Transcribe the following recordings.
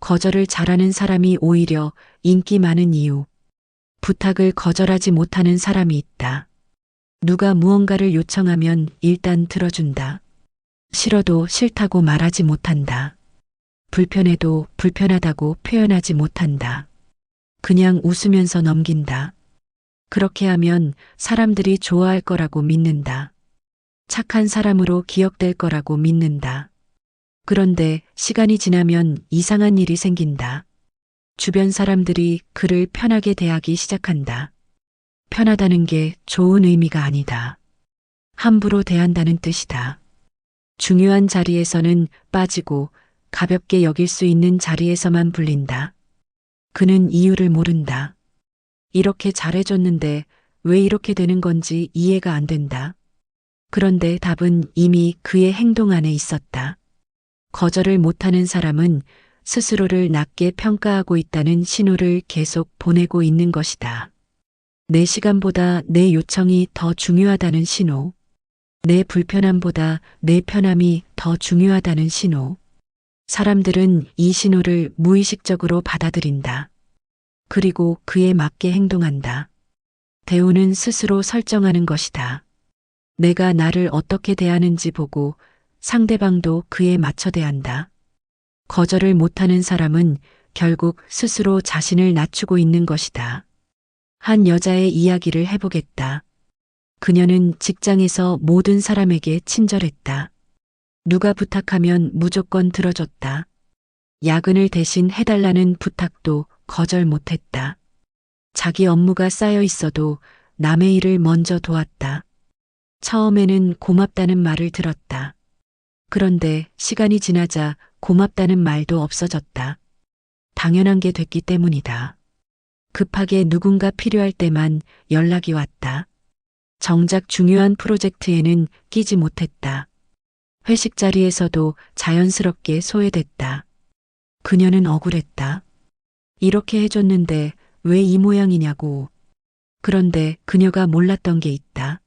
거절을 잘하는 사람이 오히려 인기 많은 이유. 부탁을 거절하지 못하는 사람이 있다. 누가 무언가를 요청하면 일단 들어준다. 싫어도 싫다고 말하지 못한다. 불편해도 불편하다고 표현하지 못한다. 그냥 웃으면서 넘긴다. 그렇게 하면 사람들이 좋아할 거라고 믿는다. 착한 사람으로 기억될 거라고 믿는다. 그런데 시간이 지나면 이상한 일이 생긴다. 주변 사람들이 그를 편하게 대하기 시작한다. 편하다는 게 좋은 의미가 아니다. 함부로 대한다는 뜻이다. 중요한 자리에서는 빠지고 가볍게 여길 수 있는 자리에서만 불린다. 그는 이유를 모른다. 이렇게 잘해줬는데 왜 이렇게 되는 건지 이해가 안 된다. 그런데 답은 이미 그의 행동 안에 있었다. 거절을 못하는 사람은 스스로를 낮게 평가하고 있다는 신호를 계속 보내고 있는 것이다. 내 시간보다 내 요청이 더 중요하다는 신호. 내 불편함보다 내 편함이 더 중요하다는 신호. 사람들은 이 신호를 무의식적으로 받아들인다. 그리고 그에 맞게 행동한다. 대우는 스스로 설정하는 것이다. 내가 나를 어떻게 대하는지 보고 상대방도 그에 맞춰 대한다. 거절을 못하는 사람은 결국 스스로 자신을 낮추고 있는 것이다. 한 여자의 이야기를 해보겠다. 그녀는 직장에서 모든 사람에게 친절했다. 누가 부탁하면 무조건 들어줬다. 야근을 대신 해달라는 부탁도 거절 못했다. 자기 업무가 쌓여 있어도 남의 일을 먼저 도왔다. 처음에는 고맙다는 말을 들었다. 그런데 시간이 지나자 고맙다는 말도 없어졌다. 당연한 게 됐기 때문이다. 급하게 누군가 필요할 때만 연락이 왔다. 정작 중요한 프로젝트에는 끼지 못했다. 회식 자리에서도 자연스럽게 소외됐다. 그녀는 억울했다. 이렇게 해줬는데 왜 이 모양이냐고. 그런데 그녀가 몰랐던 게 있다.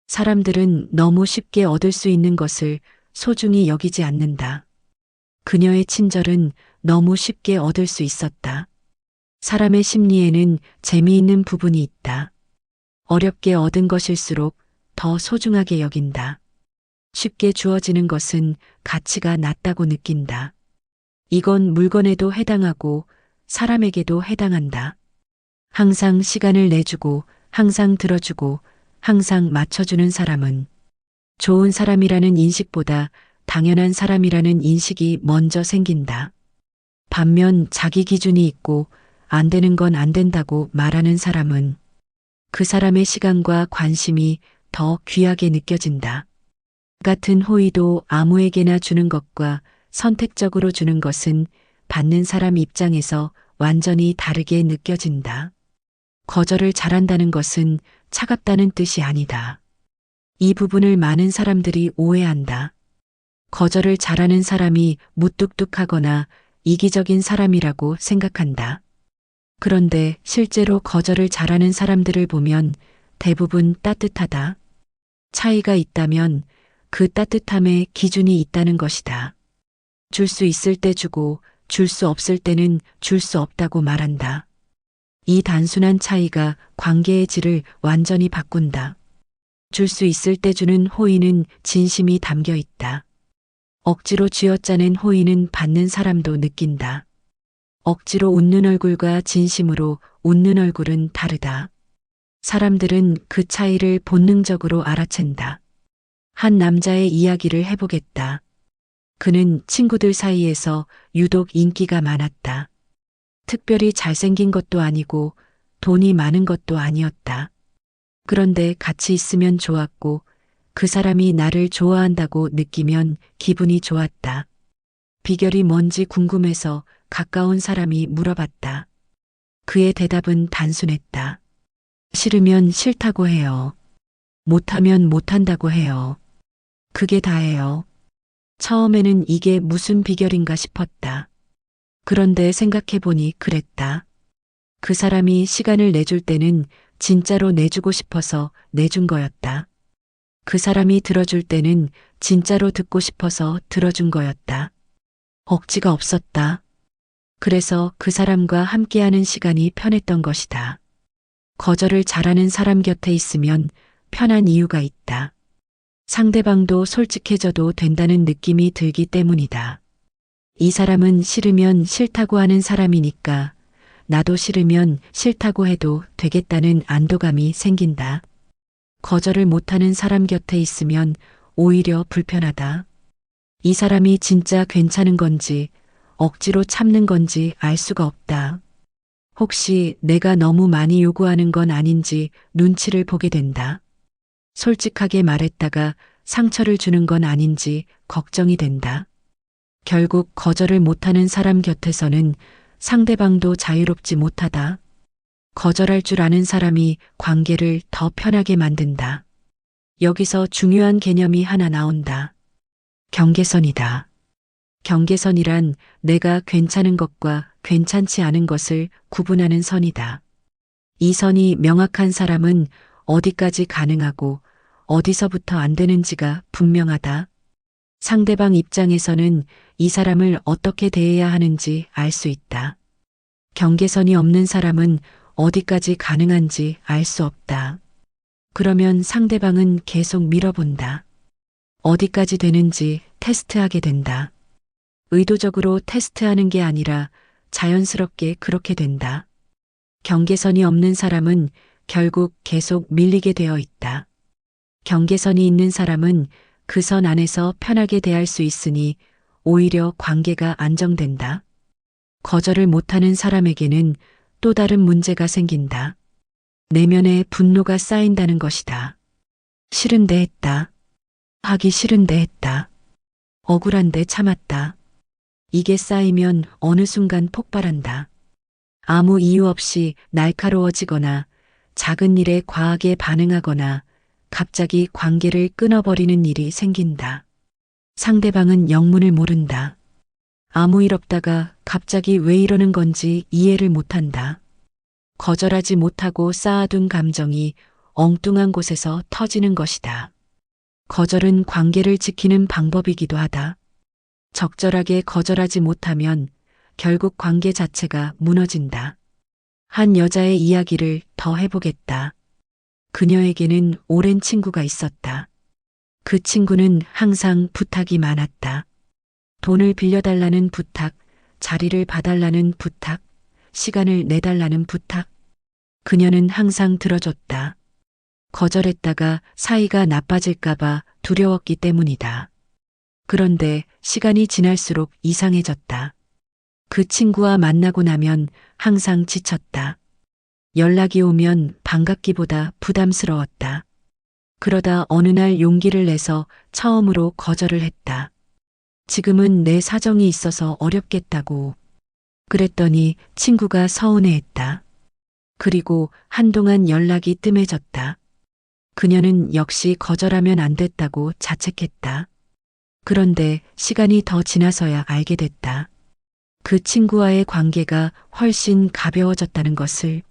사람들은 너무 쉽게 얻을 수 있는 것을 소중히 여기지 않는다. 그녀의 친절은 너무 쉽게 얻을 수 있었다. 사람의 심리에는 재미있는 부분이 있다. 어렵게 얻은 것일수록 더 소중하게 여긴다. 쉽게 주어지는 것은 가치가 낮다고 느낀다. 이건 물건에도 해당하고 사람에게도 해당한다. 항상 시간을 내주고 항상 들어주고 항상 맞춰주는 사람은 좋은 사람이라는 인식보다 당연한 사람이라는 인식이 먼저 생긴다. 반면 자기 기준이 있고 안 되는 건 안 된다고 말하는 사람은 그 사람의 시간과 관심이 더 귀하게 느껴진다. 같은 호의도 아무에게나 주는 것과 선택적으로 주는 것은 받는 사람 입장에서 완전히 다르게 느껴진다. 거절을 잘한다는 것은 차갑다는 뜻이 아니다. 이 부분을 많은 사람들이 오해한다. 거절을 잘하는 사람이 무뚝뚝하거나 이기적인 사람이라고 생각한다. 그런데 실제로 거절을 잘하는 사람들을 보면 대부분 따뜻하다. 차이가 있다면 그 따뜻함에 기준이 있다는 것이다. 줄 수 있을 때 주고 줄 수 없을 때는 줄 수 없다고 말한다. 이 단순한 차이가 관계의 질을 완전히 바꾼다. 줄 수 있을 때 주는 호의는 진심이 담겨 있다. 억지로 쥐어짜낸 호의는 받는 사람도 느낀다. 억지로 웃는 얼굴과 진심으로 웃는 얼굴은 다르다. 사람들은 그 차이를 본능적으로 알아챈다. 한 남자의 이야기를 해보겠다. 그는 친구들 사이에서 유독 인기가 많았다. 특별히 잘생긴 것도 아니고 돈이 많은 것도 아니었다. 그런데 같이 있으면 좋았고 그 사람이 나를 좋아한다고 느끼면 기분이 좋았다. 비결이 뭔지 궁금해서 가까운 사람이 물어봤다. 그의 대답은 단순했다. 싫으면 싫다고 해요. 못하면 못한다고 해요. 그게 다예요. 처음에는 이게 무슨 비결인가 싶었다. 그런데 생각해보니 그랬다. 그 사람이 시간을 내줄 때는 진짜로 내주고 싶어서 내준 거였다. 그 사람이 들어줄 때는 진짜로 듣고 싶어서 들어준 거였다. 억지가 없었다. 그래서 그 사람과 함께하는 시간이 편했던 것이다. 거절을 잘하는 사람 곁에 있으면 편한 이유가 있다. 상대방도 솔직해져도 된다는 느낌이 들기 때문이다. 이 사람은 싫으면 싫다고 하는 사람이니까 나도 싫으면 싫다고 해도 되겠다는 안도감이 생긴다. 거절을 못하는 사람 곁에 있으면 오히려 불편하다. 이 사람이 진짜 괜찮은 건지 억지로 참는 건지 알 수가 없다. 혹시 내가 너무 많이 요구하는 건 아닌지 눈치를 보게 된다. 솔직하게 말했다가 상처를 주는 건 아닌지 걱정이 된다. 결국 거절을 못하는 사람 곁에서는 상대방도 자유롭지 못하다. 거절할 줄 아는 사람이 관계를 더 편하게 만든다. 여기서 중요한 개념이 하나 나온다. 경계선이다. 경계선이란 내가 괜찮은 것과 괜찮지 않은 것을 구분하는 선이다. 이 선이 명확한 사람은 어디까지 가능하고 어디서부터 안 되는지가 분명하다. 상대방 입장에서는 이 사람을 어떻게 대해야 하는지 알 수 있다. 경계선이 없는 사람은 어디까지 가능한지 알 수 없다. 그러면 상대방은 계속 밀어본다. 어디까지 되는지 테스트하게 된다. 의도적으로 테스트하는 게 아니라 자연스럽게 그렇게 된다. 경계선이 없는 사람은 결국 계속 밀리게 되어 있다. 경계선이 있는 사람은 그 선 안에서 편하게 대할 수 있으니 오히려 관계가 안정된다. 거절을 못하는 사람에게는 또 다른 문제가 생긴다. 내면에 분노가 쌓인다는 것이다. 싫은데 했다. 하기 싫은데 했다. 억울한데 참았다. 이게 쌓이면 어느 순간 폭발한다. 아무 이유 없이 날카로워지거나 작은 일에 과하게 반응하거나 갑자기 관계를 끊어버리는 일이 생긴다. 상대방은 영문을 모른다. 아무 일 없다가 갑자기 왜 이러는 건지 이해를 못한다. 거절하지 못하고 쌓아둔 감정이 엉뚱한 곳에서 터지는 것이다. 거절은 관계를 지키는 방법이기도 하다. 적절하게 거절하지 못하면 결국 관계 자체가 무너진다. 한 여자의 이야기를 더 해보겠다. 그녀에게는 오랜 친구가 있었다. 그 친구는 항상 부탁이 많았다. 돈을 빌려달라는 부탁, 자리를 봐달라는 부탁, 시간을 내달라는 부탁. 그녀는 항상 들어줬다. 거절했다가 사이가 나빠질까봐 두려웠기 때문이다. 그런데 시간이 지날수록 이상해졌다. 그 친구와 만나고 나면 항상 지쳤다. 연락이 오면 반갑기보다 부담스러웠다. 그러다 어느 날 용기를 내서 처음으로 거절을 했다. 지금은 내 사정이 있어서 어렵겠다고. 그랬더니 친구가 서운해했다. 그리고 한동안 연락이 뜸해졌다. 그녀는 역시 거절하면 안 됐다고 자책했다. 그런데 시간이 더 지나서야 알게 됐다. 그 친구와의 관계가 훨씬 가벼워졌다는 것을.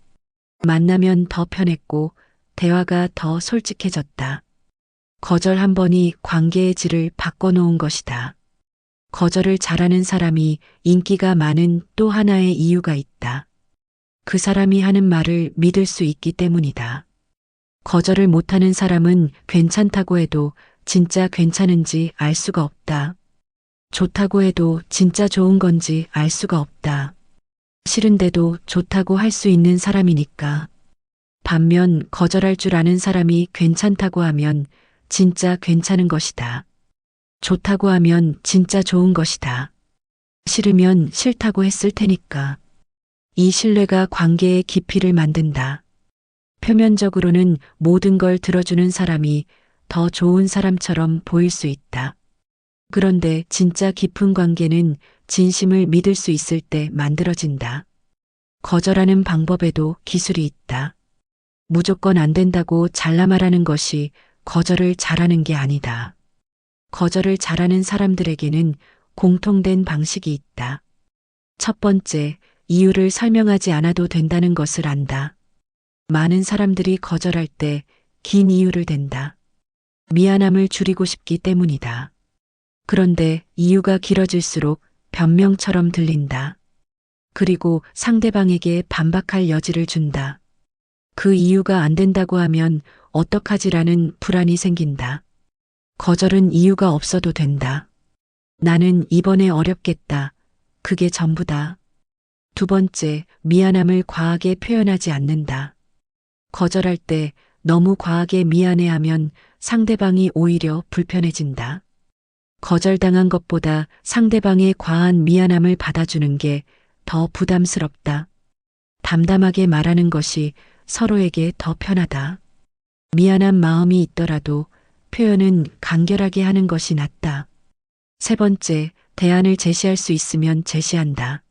만나면 더 편했고 대화가 더 솔직해졌다. 거절 한 번이 관계의 질을 바꿔놓은 것이다. 거절을 잘하는 사람이 인기가 많은 또 하나의 이유가 있다. 그 사람이 하는 말을 믿을 수 있기 때문이다. 거절을 못하는 사람은 괜찮다고 해도 진짜 괜찮은지 알 수가 없다. 좋다고 해도 진짜 좋은 건지 알 수가 없다. 싫은데도 좋다고 할 수 있는 사람이니까. 반면 거절할 줄 아는 사람이 괜찮다고 하면 진짜 괜찮은 것이다. 좋다고 하면 진짜 좋은 것이다. 싫으면 싫다고 했을 테니까. 이 신뢰가 관계의 깊이를 만든다. 표면적으로는 모든 걸 들어주는 사람이 더 좋은 사람처럼 보일 수 있다. 그런데 진짜 깊은 관계는 진심을 믿을 수 있을 때 만들어진다. 거절하는 방법에도 기술이 있다. 무조건 안 된다고 잘라 말하는 것이 거절을 잘하는 게 아니다. 거절을 잘하는 사람들에게는 공통된 방식이 있다. 첫 번째, 이유를 설명하지 않아도 된다는 것을 안다. 많은 사람들이 거절할 때 긴 이유를 댄다. 미안함을 줄이고 싶기 때문이다. 그런데 이유가 길어질수록 변명처럼 들린다. 그리고 상대방에게 반박할 여지를 준다. 그 이유가 안 된다고 하면 어떡하지라는 불안이 생긴다. 거절은 이유가 없어도 된다. 나는 이번에 어렵겠다. 그게 전부다. 두 번째, 미안함을 과하게 표현하지 않는다. 거절할 때 너무 과하게 미안해하면 상대방이 오히려 불편해진다. 거절당한 것보다 상대방의 과한 미안함을 받아주는 게 더 부담스럽다. 담담하게 말하는 것이 서로에게 더 편하다. 미안한 마음이 있더라도 표현은 간결하게 하는 것이 낫다. 세 번째, 대안을 제시할 수 있으면 제시한다.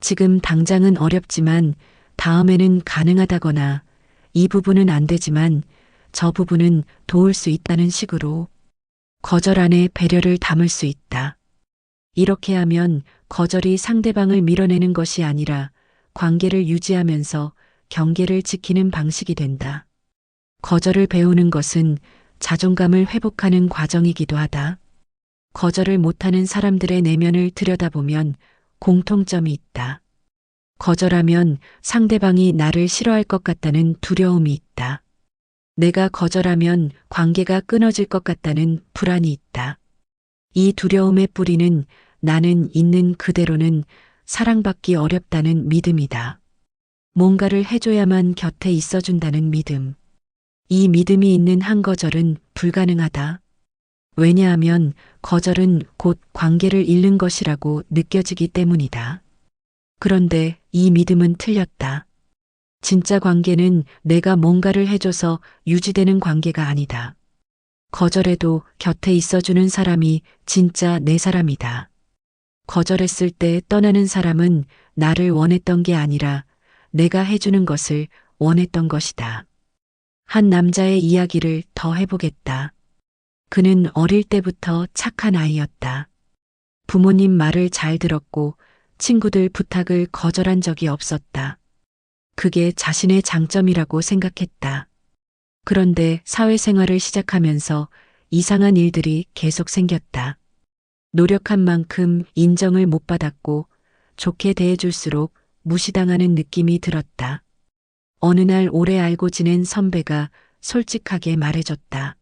지금 당장은 어렵지만 다음에는 가능하다거나 이 부분은 안 되지만 저 부분은 도울 수 있다는 식으로 거절 안에 배려를 담을 수 있다. 이렇게 하면 거절이 상대방을 밀어내는 것이 아니라 관계를 유지하면서 경계를 지키는 방식이 된다. 거절을 배우는 것은 자존감을 회복하는 과정이기도 하다. 거절을 못하는 사람들의 내면을 들여다보면 공통점이 있다. 거절하면 상대방이 나를 싫어할 것 같다는 두려움이 있다. 내가 거절하면 관계가 끊어질 것 같다는 불안이 있다. 이 두려움의 뿌리는 나는 있는 그대로는 사랑받기 어렵다는 믿음이다. 뭔가를 해줘야만 곁에 있어준다는 믿음. 이 믿음이 있는 한 거절은 불가능하다. 왜냐하면 거절은 곧 관계를 잃는 것이라고 느껴지기 때문이다. 그런데 이 믿음은 틀렸다. 진짜 관계는 내가 뭔가를 해줘서 유지되는 관계가 아니다. 거절해도 곁에 있어주는 사람이 진짜 내 사람이다. 거절했을 때 떠나는 사람은 나를 원했던 게 아니라 내가 해주는 것을 원했던 것이다. 한 남자의 이야기를 더 해보겠다. 그는 어릴 때부터 착한 아이였다. 부모님 말을 잘 들었고 친구들 부탁을 거절한 적이 없었다. 그게 자신의 장점이라고 생각했다. 그런데 사회생활을 시작하면서 이상한 일들이 계속 생겼다. 노력한 만큼 인정을 못 받았고 좋게 대해줄수록 무시당하는 느낌이 들었다. 어느 날 오래 알고 지낸 선배가 솔직하게 말해줬다.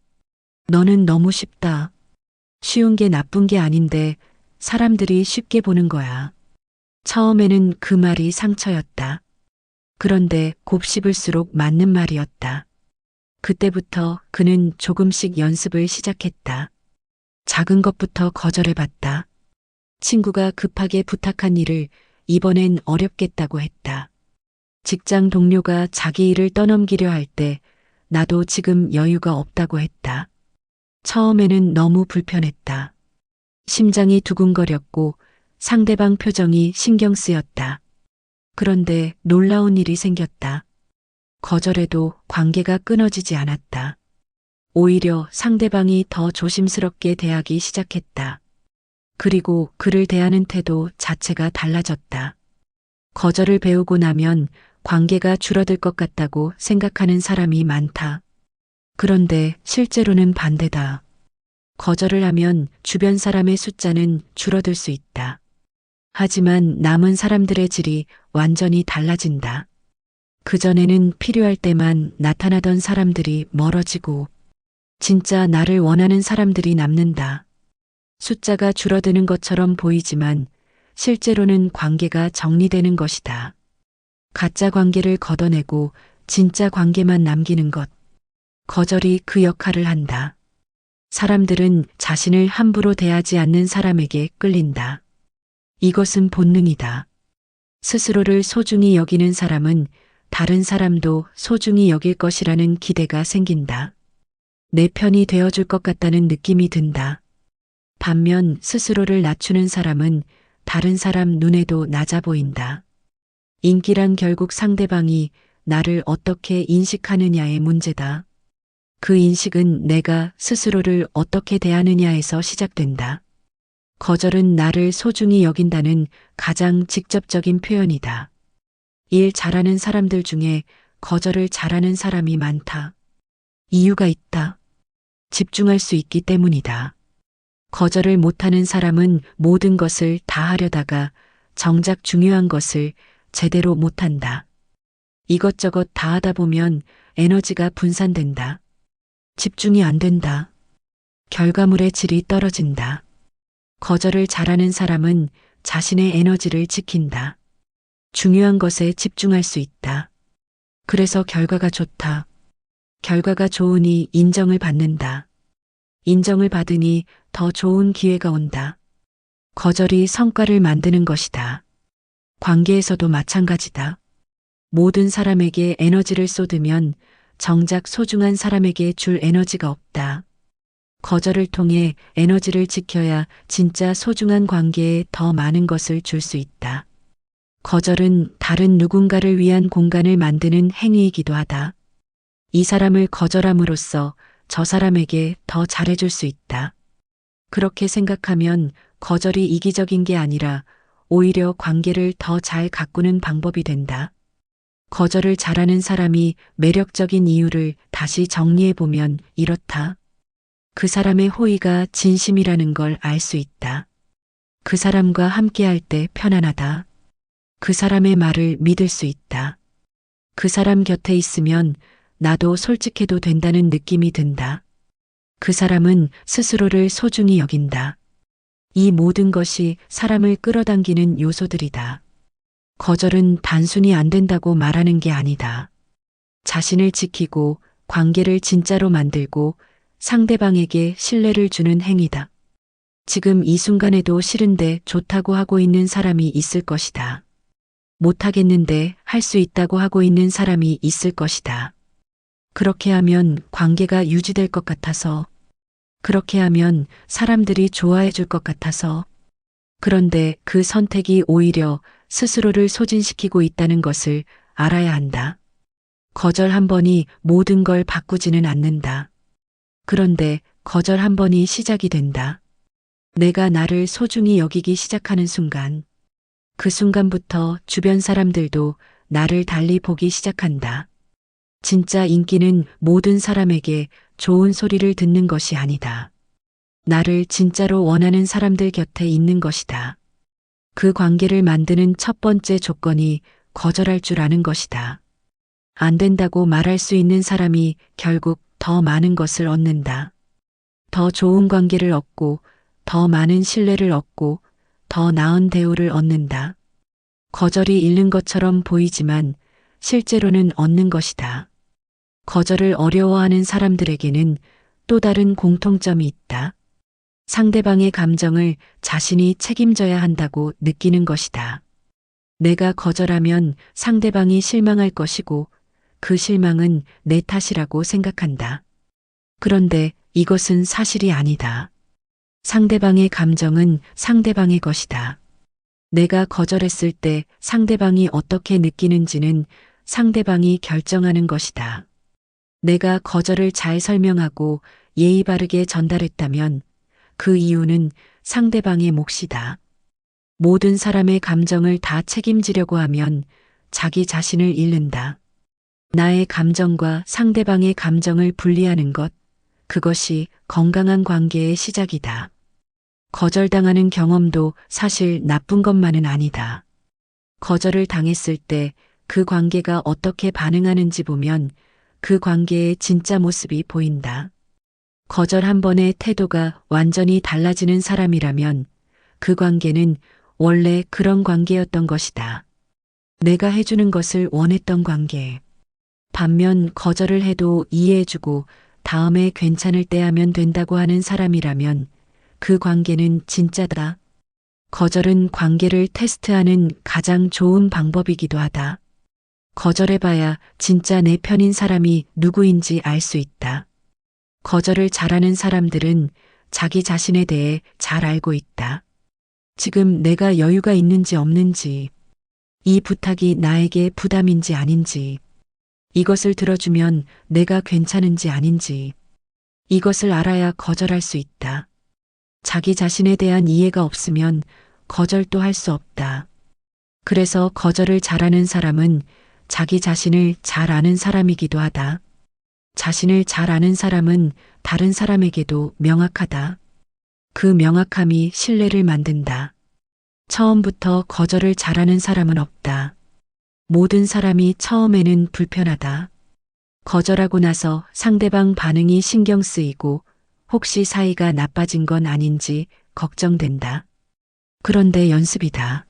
너는 너무 쉽다. 쉬운 게 나쁜 게 아닌데 사람들이 쉽게 보는 거야. 처음에는 그 말이 상처였다. 그런데 곱씹을수록 맞는 말이었다. 그때부터 그는 조금씩 연습을 시작했다. 작은 것부터 거절해봤다. 친구가 급하게 부탁한 일을 이번엔 어렵겠다고 했다. 직장 동료가 자기 일을 떠넘기려 할 때 나도 지금 여유가 없다고 했다. 처음에는 너무 불편했다. 심장이 두근거렸고 상대방 표정이 신경 쓰였다. 그런데 놀라운 일이 생겼다. 거절해도 관계가 끊어지지 않았다. 오히려 상대방이 더 조심스럽게 대하기 시작했다. 그리고 그를 대하는 태도 자체가 달라졌다. 거절을 배우고 나면 관계가 줄어들 것 같다고 생각하는 사람이 많다. 그런데 실제로는 반대다. 거절을 하면 주변 사람의 숫자는 줄어들 수 있다. 하지만 남은 사람들의 질이 완전히 달라진다. 그전에는 필요할 때만 나타나던 사람들이 멀어지고 진짜 나를 원하는 사람들이 남는다. 숫자가 줄어드는 것처럼 보이지만 실제로는 관계가 정리되는 것이다. 가짜 관계를 걷어내고 진짜 관계만 남기는 것. 거절이 그 역할을 한다. 사람들은 자신을 함부로 대하지 않는 사람에게 끌린다. 이것은 본능이다. 스스로를 소중히 여기는 사람은 다른 사람도 소중히 여길 것이라는 기대가 생긴다. 내 편이 되어줄 것 같다는 느낌이 든다. 반면 스스로를 낮추는 사람은 다른 사람 눈에도 낮아 보인다. 인기란 결국 상대방이 나를 어떻게 인식하느냐의 문제다. 그 인식은 내가 스스로를 어떻게 대하느냐에서 시작된다. 거절은 나를 소중히 여긴다는 가장 직접적인 표현이다. 일 잘하는 사람들 중에 거절을 잘하는 사람이 많다. 이유가 있다. 집중할 수 있기 때문이다. 거절을 못하는 사람은 모든 것을 다 하려다가 정작 중요한 것을 제대로 못한다. 이것저것 다 하다 보면 에너지가 분산된다. 집중이 안 된다. 결과물의 질이 떨어진다. 거절을 잘하는 사람은 자신의 에너지를 지킨다. 중요한 것에 집중할 수 있다. 그래서 결과가 좋다. 결과가 좋으니 인정을 받는다. 인정을 받으니 더 좋은 기회가 온다. 거절이 성과를 만드는 것이다. 관계에서도 마찬가지다. 모든 사람에게 에너지를 쏟으면 정작 소중한 사람에게 줄 에너지가 없다. 거절을 통해 에너지를 지켜야 진짜 소중한 관계에 더 많은 것을 줄 수 있다. 거절은 다른 누군가를 위한 공간을 만드는 행위이기도 하다. 이 사람을 거절함으로써 저 사람에게 더 잘해줄 수 있다. 그렇게 생각하면 거절이 이기적인 게 아니라 오히려 관계를 더 잘 가꾸는 방법이 된다. 거절을 잘하는 사람이 매력적인 이유를 다시 정리해보면 이렇다. 그 사람의 호의가 진심이라는 걸 알 수 있다. 그 사람과 함께할 때 편안하다. 그 사람의 말을 믿을 수 있다. 그 사람 곁에 있으면 나도 솔직해도 된다는 느낌이 든다. 그 사람은 스스로를 소중히 여긴다. 이 모든 것이 사람을 끌어당기는 요소들이다. 거절은 단순히 안 된다고 말하는 게 아니다. 자신을 지키고 관계를 진짜로 만들고 상대방에게 신뢰를 주는 행위다. 지금 이 순간에도 싫은데 좋다고 하고 있는 사람이 있을 것이다. 못하겠는데 할 수 있다고 하고 있는 사람이 있을 것이다. 그렇게 하면 관계가 유지될 것 같아서, 그렇게 하면 사람들이 좋아해 줄 것 같아서, 그런데 그 선택이 오히려 스스로를 소진시키고 있다는 것을 알아야 한다. 거절 한 번이 모든 걸 바꾸지는 않는다. 그런데 거절 한 번이 시작이 된다. 내가 나를 소중히 여기기 시작하는 순간, 그 순간부터 주변 사람들도 나를 달리 보기 시작한다. 진짜 인기는 모든 사람에게 좋은 소리를 듣는 것이 아니다. 나를 진짜로 원하는 사람들 곁에 있는 것이다. 그 관계를 만드는 첫 번째 조건이 거절할 줄 아는 것이다. 안 된다고 말할 수 있는 사람이 결국 더 많은 것을 얻는다. 더 좋은 관계를 얻고, 더 많은 신뢰를 얻고, 더 나은 대우를 얻는다. 거절이 잃는 것처럼 보이지만 실제로는 얻는 것이다. 거절을 어려워하는 사람들에게는 또 다른 공통점이 있다. 상대방의 감정을 자신이 책임져야 한다고 느끼는 것이다. 내가 거절하면 상대방이 실망할 것이고 그 실망은 내 탓이라고 생각한다. 그런데 이것은 사실이 아니다. 상대방의 감정은 상대방의 것이다. 내가 거절했을 때 상대방이 어떻게 느끼는지는 상대방이 결정하는 것이다. 내가 거절을 잘 설명하고 예의 바르게 전달했다면 그 이유는 상대방의 몫이다. 모든 사람의 감정을 다 책임지려고 하면 자기 자신을 잃는다. 나의 감정과 상대방의 감정을 분리하는 것, 그것이 건강한 관계의 시작이다. 거절당하는 경험도 사실 나쁜 것만은 아니다. 거절을 당했을 때 그 관계가 어떻게 반응하는지 보면 그 관계의 진짜 모습이 보인다. 거절 한 번의 태도가 완전히 달라지는 사람이라면 그 관계는 원래 그런 관계였던 것이다. 내가 해주는 것을 원했던 관계. 반면 거절을 해도 이해해주고 다음에 괜찮을 때 하면 된다고 하는 사람이라면 그 관계는 진짜다. 거절은 관계를 테스트하는 가장 좋은 방법이기도 하다. 거절해봐야 진짜 내 편인 사람이 누구인지 알 수 있다. 거절을 잘하는 사람들은 자기 자신에 대해 잘 알고 있다. 지금 내가 여유가 있는지 없는지, 이 부탁이 나에게 부담인지 아닌지, 이것을 들어주면 내가 괜찮은지 아닌지, 이것을 알아야 거절할 수 있다. 자기 자신에 대한 이해가 없으면 거절도 할 수 없다. 그래서 거절을 잘하는 사람은 자기 자신을 잘 아는 사람이기도 하다. 자신을 잘 아는 사람은 다른 사람에게도 명확하다. 그 명확함이 신뢰를 만든다. 처음부터 거절을 잘하는 사람은 없다. 모든 사람이 처음에는 불편하다. 거절하고 나서 상대방 반응이 신경 쓰이고 혹시 사이가 나빠진 건 아닌지 걱정된다. 그런데 연습이다.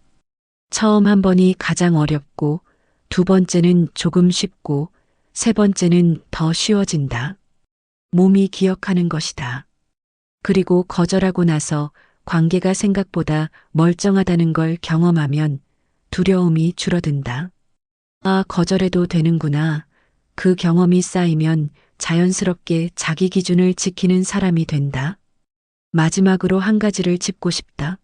처음 한 번이 가장 어렵고 두 번째는 조금 쉽고 세 번째는 더 쉬워진다. 몸이 기억하는 것이다. 그리고 거절하고 나서 관계가 생각보다 멀쩡하다는 걸 경험하면 두려움이 줄어든다. 아, 거절해도 되는구나. 그 경험이 쌓이면 자연스럽게 자기 기준을 지키는 사람이 된다. 마지막으로 한 가지를 짚고 싶다.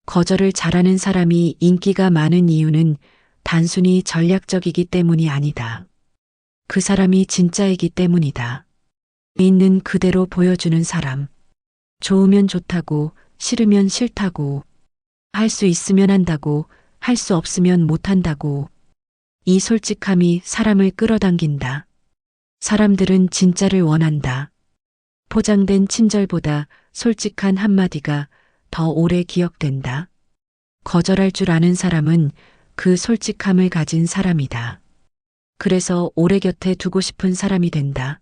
거절을 잘하는 사람이 인기가 많은 이유는 단순히 전략적이기 때문이 아니다. 그 사람이 진짜이기 때문이다. 있는 그대로 보여주는 사람. 좋으면 좋다고, 싫으면 싫다고, 할 수 있으면 한다고, 할 수 없으면 못한다고. 이 솔직함이 사람을 끌어당긴다. 사람들은 진짜를 원한다. 포장된 친절보다 솔직한 한마디가 더 오래 기억된다. 거절할 줄 아는 사람은 그 솔직함을 가진 사람이다. 그래서 오래 곁에 두고 싶은 사람이 된다.